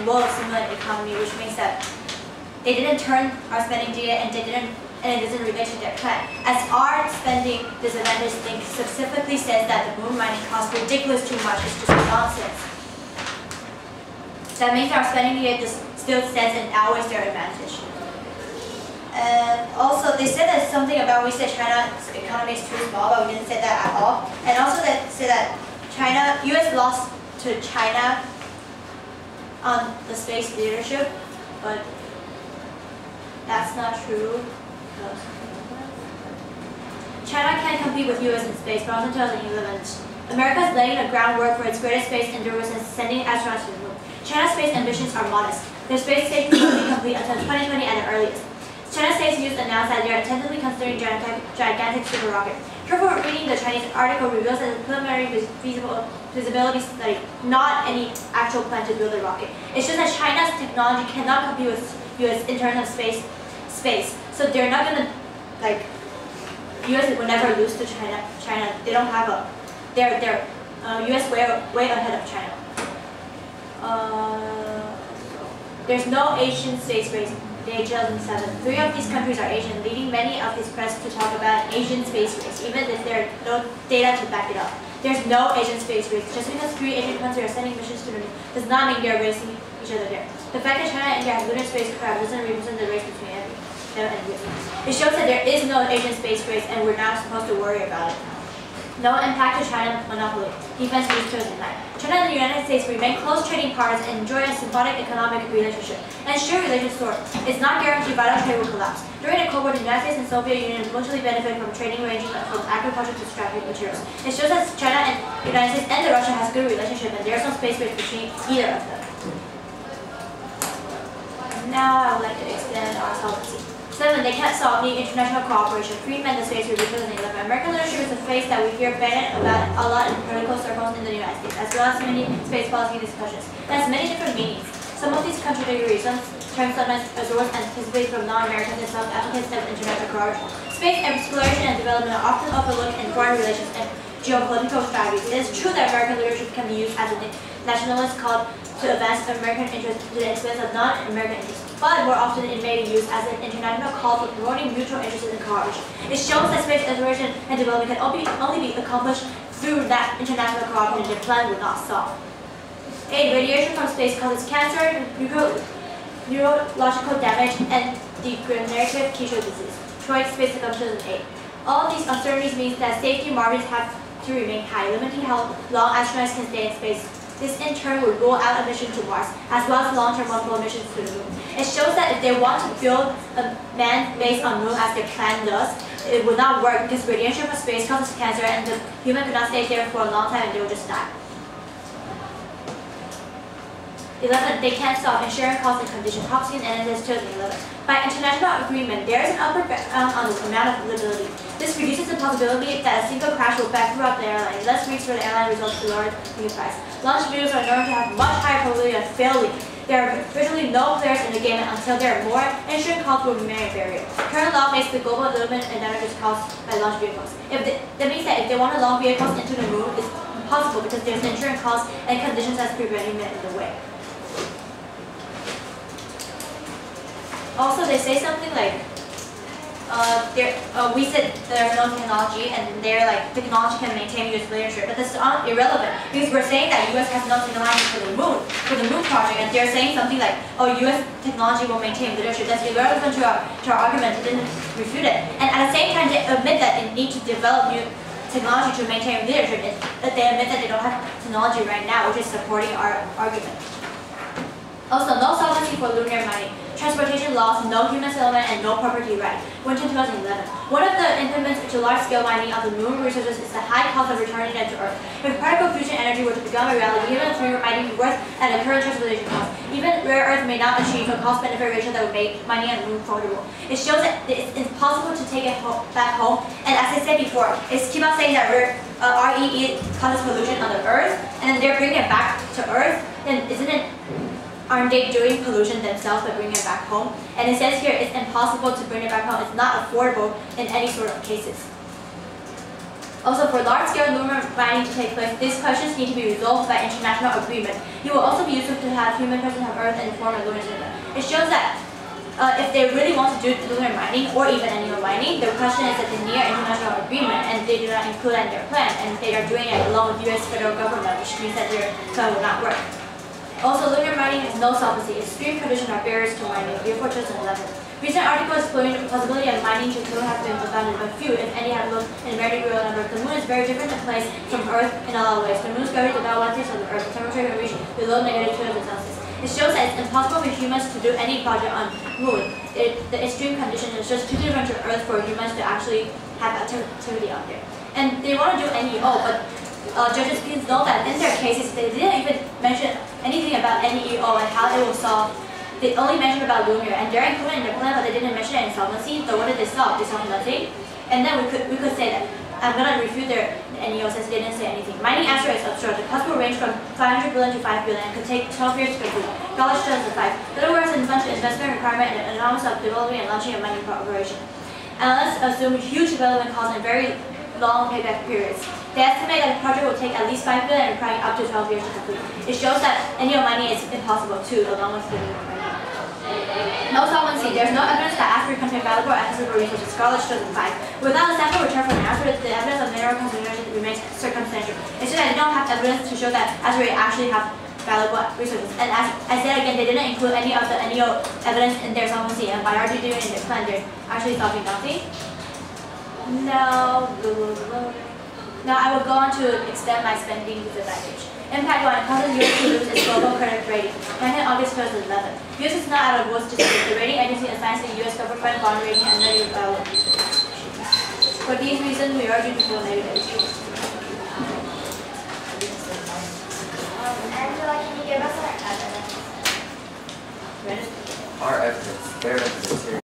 will stimulate the economy, which means that they didn't turn our spending data and it doesn't relate to their plan. As our spending disadvantage thing specifically says that the moon mining costs ridiculous too much, it's just nonsense. That means our spending data just still stands and outweighs their advantage. And also they said that something about we said China's economy is too small, but we didn't say that at all. And also they said that US lost to China on the space leadership, but that's not true. China can't compete with US in space, but also in 2011, America is laying the groundwork for its greatest space endeavors and sending astronauts to the moon. China's space ambitions are modest. Their space station will be complete until 2020 at the earliest. China Space News announced that they are tentatively considering gigantic super rocket. Careful reading the Chinese article reveals that the preliminary feasibility study, not any actual plan to build a rocket. It shows that China's technology cannot compete with US in terms of space. So they're not gonna US will never lose to China. They don't have a. They're US way ahead of China. There's no Asian space race. Day 2007. 3 of these countries are Asian, leading many of these press to talk about an Asian space race, even if there are no data to back it up. There's no Asian space race. Just because 3 Asian countries are sending missions to the moon does not mean they're racing each other there. The fact that China and India have lunar spacecraft doesn't represent the race between them and US. It shows that there is no Asian space race and we're not supposed to worry about it. No impact to China monopoly. Defense News 2009. China and the United States remain close trading partners and enjoy a symbiotic economic relationship. And sure, relations soar. It's not guaranteed vital trade will collapse. During the Cold War, the United States and Soviet Union mutually benefited from trading ranging from agriculture to strategic materials. It shows that China and the United States and Russia has good relationship and there's no space race between either of them. Now I would like to extend our solvency. 7. They can't solve the international cooperation. Freeman, the space review 2011. American leadership is a phrase that we hear bandied about a lot in political circles in the United States, as well as many space policy discussions. It has many different meanings. Some of these contradictory terms sometimes absorbed and anticipated from non-Americans and some applicants of international cooperation. Space exploration and development are often overlooked in foreign relations and geopolitical strategies. It is true that American leadership can be used as a nationalist call to advance American interests to the expense of non-American interests. But more often it may be used as an international call for promoting mutual interests and cooperation. It shows that space exploration and development can only be accomplished through that international cooperation the plan would not solve. 8. Radiation from space causes cancer, neurological damage, and degenerative tissue disease. Detroit Space Summit 2008. All these uncertainties means that safety margins have to remain high, limiting how long astronauts can stay in space. This in turn will rule out a mission to Mars, as well as long-term multiple missions to the moon. It shows that if they want to build a man based on moon as their plan does, it would not work because radiation from space causes cancer and the human could not stay there for a long time and they would just die. 11. They can't solve insurance costs and conditions. Hopkins and NSS 2011. By international agreement, there is an upper bound on the amount of liability. This reduces the possibility that a single crash will bankrupt the airline, less risks for the airline results in lower ticket price. Launch vehicles are known to have much higher probability of failing. There are virtually no players in the game, and until there are more, insurance costs will remain a barrier. Current law makes the global development and damages caused by launch vehicles. That means that if they want to launch vehicles into the moon, it's impossible because there's insurance costs and conditions that's preventing it in the way. Also, they say something like, we said there's no technology, and they're like, technology can maintain US leadership, but this is irrelevant, because we're saying that US has no technology for the moon project, and they're saying something like, oh, US technology will maintain leadership. That's irrelevant to our argument. It didn't refute it. And at the same time, they admit that they need to develop new technology to maintain leadership. They admit that they don't have technology right now, which is supporting our argument. Also, no solvency for lunar mining. Transportation laws, no human settlement, and no property right. Winter 2011. One of the impediments to large-scale mining of the moon resources is the high cost of returning them to Earth. If particle fusion energy were to become a reality, even through mining worth at the current transportation cost, even rare earth may not achieve a cost-benefit ratio that would make mining on the moon affordable. It shows that it's impossible to take it back home, and as I said before, it's keep on saying that REE causes pollution on the Earth, and then they're bringing it back to Earth, then aren't they doing pollution themselves by bringing it back home? And it says here it's impossible to bring it back home. It's not affordable in any sort of cases. Also, for large-scale lunar mining to take place, these questions need to be resolved by international agreement. It will also be useful to have human presence on Earth and form a lunar system. It shows that if they really want to do lunar mining or even annual mining, the question is that they need international agreement and they do not include that in their plan, and they are doing it along with U.S. federal government, which means that their plan will not work. Also, lunar mining has no solvency. Extreme conditions are barriers to mining. Report 2011. Recent articles exploring the possibility of mining to Moon have been found, but few, if any, have looked in very real numbers. The Moon is very different in place from Earth in a lot of ways. The Moon's gravity is about 1/6 of the Earth. The temperature can reach below -2 Celsius. It shows that it's impossible for humans to do any project on Moon. The extreme conditions is just too different to Earth for humans to actually have activity out there. And they want to do NEO, but judges please know that in their cases they didn't even mention anything about NEO and how it will solve. They only mentioned about lunar, and they're included in their plan, but they didn't mention it in solvency. So what did they solve? They solved nothing. And then we could say that I'm gonna refute their NEO since they didn't say anything. Mining asteroids offshore. The cost will range from 500 billion to 5 billion and could take 12 years to complete. Knowledge shows the 5. In other words, a bunch of investment requirement and enormous of developing and launching a mining operation. And let's assume huge development costs and very long payback periods. They estimate that the project will take at least 5 billion and requiring up to 12 years to complete. It shows that NEO mining is impossible too, along with the mining. No solvency. There's no evidence that asteroid contain valuable accessible resources. Knowledge shows the 5. Without a sample return from an asteroid, the evidence of mineral concentration remains circumstantial. Instead, they don't have evidence to show that asteroids actually have valuable resources. And as I said again, they didn't include any of the NEO evidence in their solvency, and by already doing it in their plan, they're actually solving nothing. Now I will go on to extend my spending disadvantage. Impact 1 causes U.S. to lose its global credit rating. 19 August 2011. U.S. is not out of woods to speak. The rating agency assigns the U.S. government bond rating a negative value. For these reasons, we urge you to feel negative. Angela, can you give us our evidence? Our evidence, their evidence here.